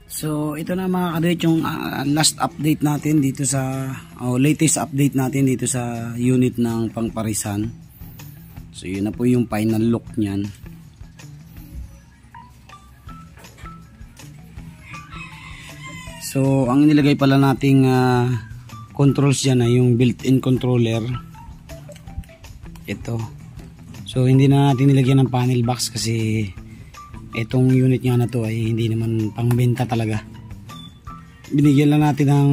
So ito na mga kadit yung last update natin dito sa latest update natin dito sa unit ng pangparisan. So yun na po yung final look niyan. So ang nilagay pala nating controls dyan ay yung built-in controller. Ito. So hindi na natin nilagyan ng panel box kasi itong unit nga na to ay hindi naman pangbenta talaga. Binigyan lang natin ng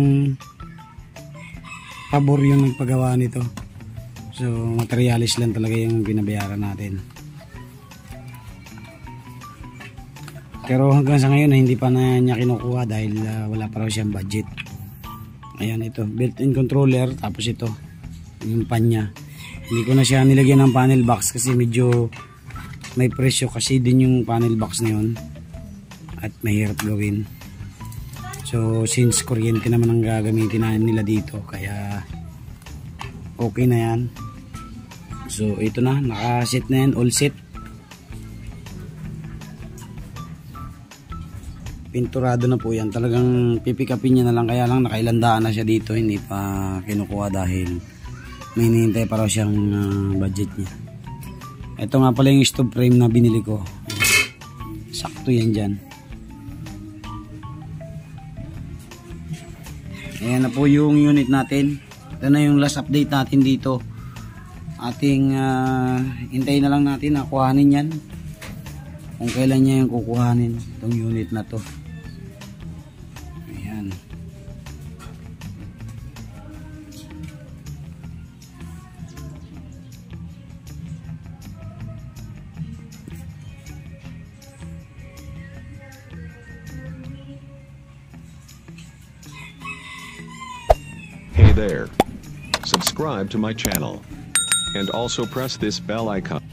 pabor yung nagpagawa nito. So materialis lang talaga yung binabayaran natin. Pero hanggang sa ngayon hindi pa na niya kinukuha dahil wala pa raw siyang budget. Ayan, ito built-in controller, tapos ito yung pan niya. Hindi ko na siya nilagyan ng panel box kasi medyo may presyo kasi din yung panel box na yun at mahirap gawin. So since kuryente naman ang gagamitin nila dito, kaya okay na yan. So ito na, nakaset na yan, all set. Pinturado na po yan, talagang pipikapin niya na lang, kaya lang nakailandaan na siya dito, hindi pa kinukuha dahil may hinihintay pa raw siyang budget niya. Ito nga pala yung stove frame na binili ko. Sakto yan dyan. Ayan na po yung unit natin. Ito na yung last update natin dito. Ating hintayin na lang natin na kuhanin yan. Kung kailan niya yung kukuhanin itong unit na to. Ayan. Hey there. Subscribe to my channel. And also press this bell icon.